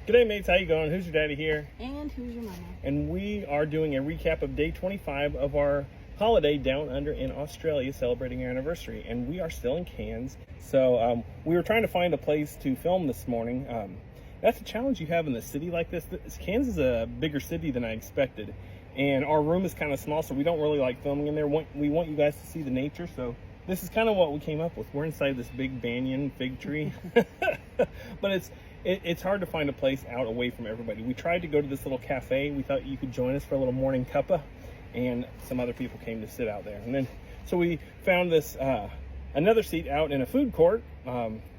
G'day mates, how you going? Hoosier Daddy here. And Hoosier Mama. And we are doing a recap of day 25 of our holiday down under in Australia, celebrating our anniversary. And we are still in Cairns. So we were trying to find a place to film this morning. That's a challenge you have in a city like this. Cairns is a bigger city than I expected. And our room is kind of small, so we don't really like filming in there. We want you guys to see the nature, so this is kind of what we came up with. We're inside this big banyan fig tree. But it's hard to find a place out away from everybody. We tried to go to this little cafe. We thought you could join us for a little morning cuppa, and some other people came to sit out there. And then, so we found this another seat out in a food court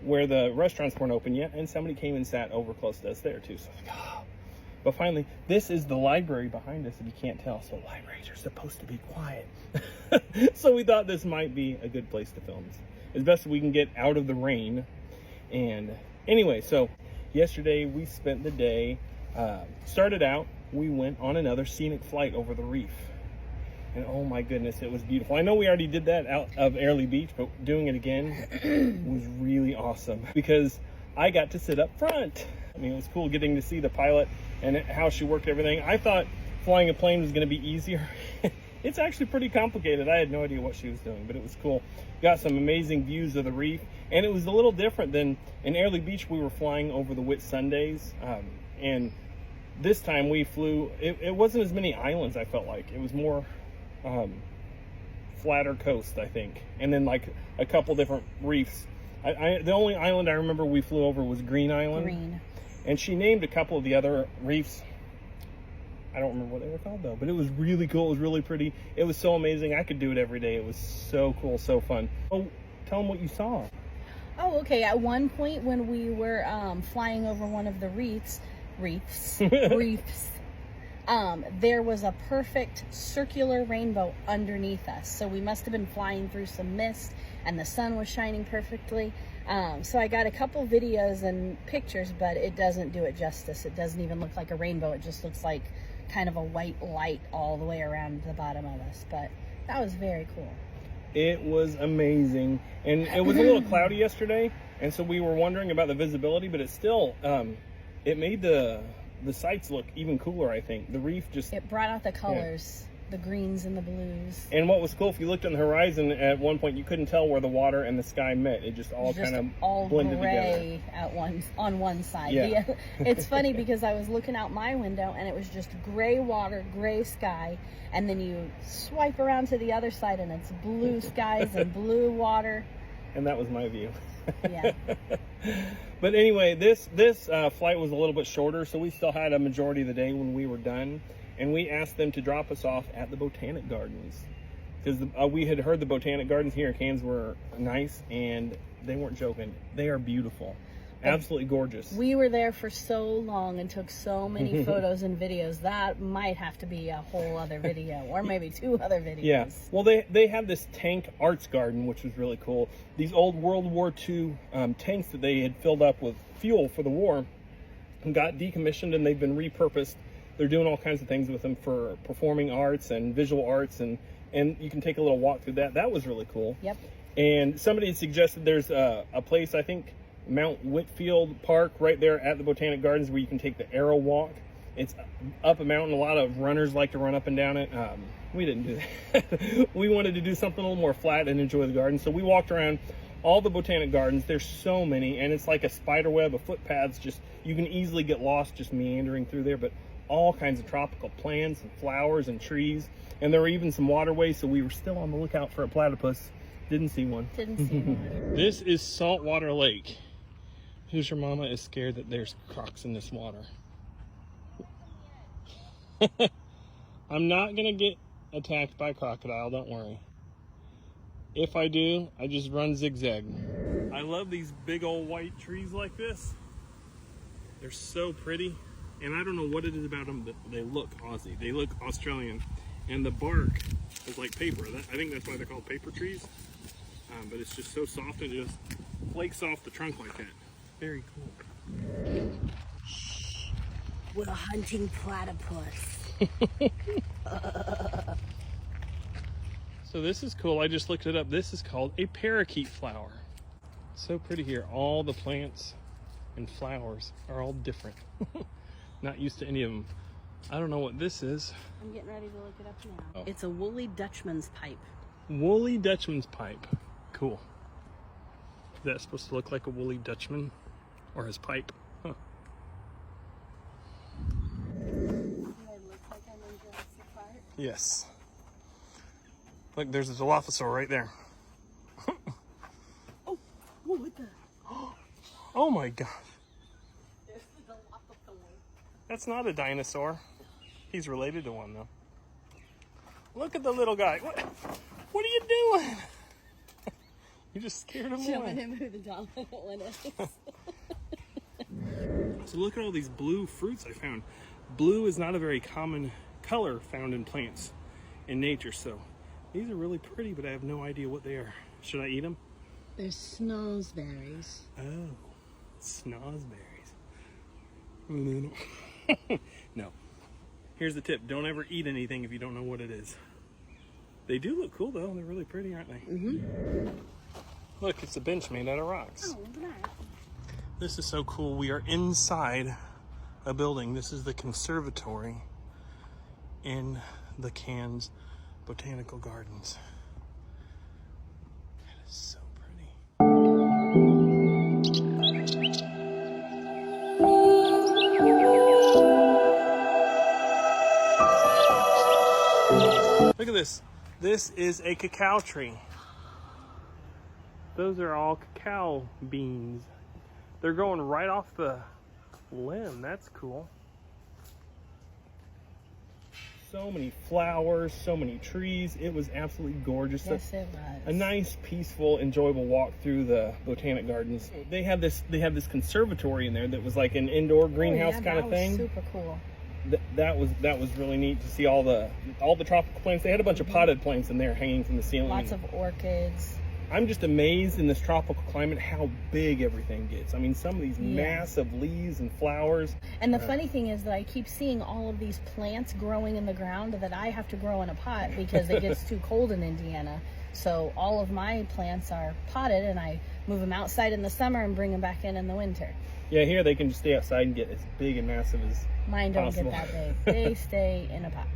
where the restaurants weren't open yet, and somebody came and sat over close to us there too. So I was like, oh. But finally, this is the library behind us, if you can't tell. So libraries are supposed to be quiet. So we thought this might be a good place to film as best we can get out of the rain. And anyway, so yesterday we spent the day, started out, we went on another scenic flight over the reef. And oh my goodness, it was beautiful. I know we already did that out of Airlie Beach, but doing it again was really awesome because I got to sit up front. I mean, it was cool getting to see the pilot and how she worked everything. I thought flying a plane was going to be easier. It's actually pretty complicated. I had no idea what she was doing, but it was cool. Got some amazing views of the reef, and it was a little different than in Airlie Beach. We were flying over the Whitsundays, and this time we flew, it wasn't as many islands, I felt like. It was more flatter coast, I think, and then like a couple different reefs. The only island I remember we flew over was Green Island. Green. And she named a couple of the other reefs. I don't remember what they were called though, but it was really cool. It was really pretty. It was so amazing. I could do it every day. It was so cool, so fun. Oh, tell them what you saw. Oh, okay. At one point when we were flying over one of the reefs, there was a perfect circular rainbow underneath us. So we must have been flying through some mist and the sun was shining perfectly. So I got a couple videos and pictures, but it doesn't do it justice. It doesn't even look like a rainbow. It just looks like kind of a white light all the way around the bottom of us. But that was very cool. It was amazing. And it was a little cloudy yesterday, and so we were wondering about the visibility, but it still, it made the sights look even cooler, I think. The reef just... It brought out the colors. Yeah. The greens and the blues. And what was cool, if you looked on the horizon at one point, you couldn't tell where the water and the sky met. It just all kind of blended together. On one side. Yeah. It's funny because I was looking out my window and it was just gray water, gray sky, and then you swipe around to the other side and it's blue skies and blue water. And that was my view. Yeah. But anyway, this flight was a little bit shorter, so we still had a majority of the day when we were done. And we asked them to drop us off at the Botanic Gardens because we had heard the Botanic Gardens here in Cairns were nice, and they weren't joking. They are beautiful, absolutely gorgeous. We were there for so long and took so many photos and videos. That might have to be a whole other video, or maybe two other videos. Yeah. Well, they had this tank arts garden, which was really cool. These old World War II tanks that they had filled up with fuel for the war and got decommissioned, and they've been repurposed. They're doing all kinds of things with them for performing arts and visual arts, and you can take a little walk through that. That was really cool. Yep. And somebody had suggested there's a place, I think, Mount Whitfield Park, right there at the Botanic Gardens, where you can take the Arrow Walk. It's up a mountain. A lot of runners like to run up and down it. We didn't do that. We wanted to do something a little more flat and enjoy the garden. So we walked around all the Botanic Gardens. There's so many, and it's like a spider web of footpaths. Just you can easily get lost just meandering through there, but all kinds of tropical plants and flowers and trees, and there were even some waterways, so we were still on the lookout for a platypus. Didn't see one. This is Saltwater Lake. Hoosier Mama is scared that there's crocs in this water. I'm not gonna get attacked by a crocodile, don't worry. If I do, I just run zigzag. I love these big old white trees like this. They're so pretty. And I don't know what it is about them, but they look Aussie. They look Australian. And the bark is like paper. I think that's why they're called paper trees. But it's just so soft and it just flakes off the trunk like that. Very cool. We're hunting platypus. So this is cool. I just looked it up. This is called a parakeet flower. So pretty here. All the plants and flowers are all different. Not used to any of them. I don't know what this is. I'm getting ready to look it up now. Oh. It's a woolly Dutchman's pipe. Woolly Dutchman's pipe. Cool. Is that supposed to look like a woolly Dutchman? Or his pipe? Huh. Yes. Look, there's a Dilophosaur right there. Oh, what the? Oh my gosh. There's the Dilophosaur. That's not a dinosaur. He's related to one though. Look at the little guy. What are you doing? You just scared him Showing away. him who the dominant one is. So look at all these blue fruits I found. Blue is not a very common color found in plants in nature, so these are really pretty, but I have no idea what they are. Should I eat them? They're snozberries. Oh, snozberries. No. Here's the tip. Don't ever eat anything if you don't know what it is. They do look cool though. They're really pretty, aren't they? Mm-hmm. Look, it's a bench made out of rocks. Oh, look at that. This is so cool. We are inside a building. This is the conservatory in the Cairns Botanical Gardens. That is so pretty. Look at this. This is a cacao tree. Those are all cacao beans. They're going right off the limb. That's cool. So many flowers, so many trees. It was absolutely gorgeous. Yes, it was. A nice, peaceful, enjoyable walk through the Botanic Gardens. They have this conservatory in there that was like an indoor greenhouse kind of thing. Super cool. That was really neat to see all the tropical plants. They had a bunch of potted plants in there hanging from the ceiling. Lots of orchids. I'm just amazed in this tropical climate how big everything gets. I mean, some of these massive leaves and flowers. And the funny thing is that I keep seeing all of these plants growing in the ground that I have to grow in a pot because it gets too cold in Indiana. So all of my plants are potted and I move them outside in the summer and bring them back in the winter. Yeah, here they can just stay outside and get as big and massive as Mine don't possible. get that big. They stay in a pot.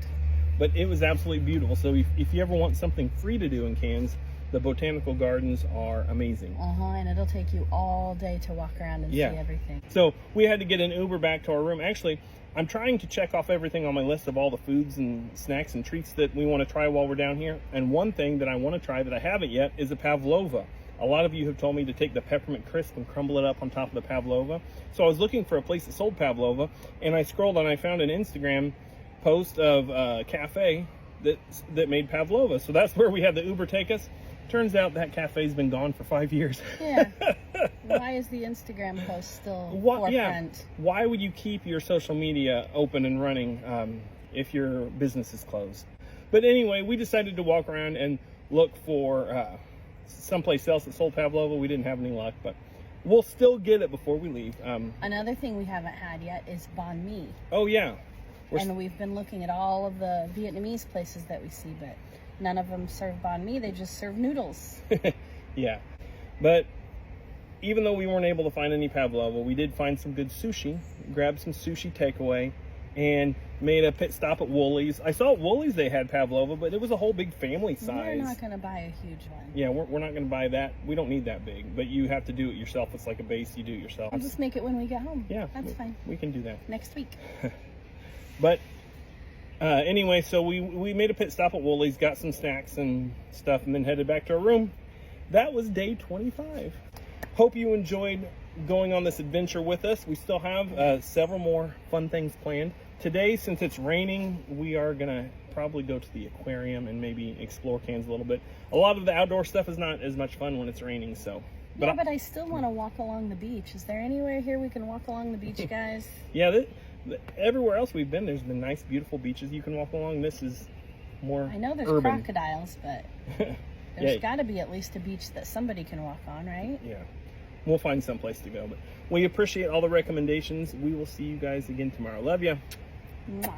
But it was absolutely beautiful. So if you ever want something free to do in Cairns, the botanical gardens are amazing. And it'll take you all day to walk around and see everything. So we had to get an Uber back to our room. Actually, I'm trying to check off everything on my list of all the foods and snacks and treats that we want to try while we're down here. And one thing that I want to try that I haven't yet is a pavlova. A lot of you have told me to take the peppermint crisp and crumble it up on top of the pavlova. So I was looking for a place that sold pavlova, and I scrolled and I found an Instagram post of a cafe that made pavlova. So that's where we had the Uber take us. Turns out that cafe's been gone for 5 years. Yeah. Why is the Instagram post still forefront? Yeah. Why would you keep your social media open and running if your business is closed? But anyway, we decided to walk around and look for someplace else that sold pavlova. We didn't have any luck, but we'll still get it before we leave. Another thing we haven't had yet is banh mi. Oh, yeah. And we've been looking at all of the Vietnamese places that we see, but none of them serve banh mi. They just serve noodles. Yeah. But even though we weren't able to find any pavlova, we did find some good sushi, grabbed some sushi takeaway, and made a pit stop at Woolies. I saw at Woolies they had pavlova, but it was a whole big family size. We're not going to buy a huge one. Yeah, we're not going to buy that. We don't need that big, but you have to do it yourself. It's like a base. You do it yourself. I'll just make it when we get home. Yeah. That's fine. We can do that. Next week. But anyway, so we made a pit stop at Woolies, got some snacks and stuff, and then headed back to our room. That was day 25. Hope you enjoyed going on this adventure with us. We still have several more fun things planned. Today, since it's raining, we are going to probably go to the aquarium and maybe explore Cairns a little bit. A lot of the outdoor stuff is not as much fun when it's raining, so. But I still want to walk along the beach. Is there anywhere here we can walk along the beach, guys? Yeah, everywhere else we've been, there's been nice, beautiful beaches you can walk along. This is more I know there's urban. crocodiles, but there's got to be at least a beach that somebody can walk on, right? Yeah. We'll find someplace to go. But we appreciate all the recommendations. We will see you guys again tomorrow. Love ya. Mwah.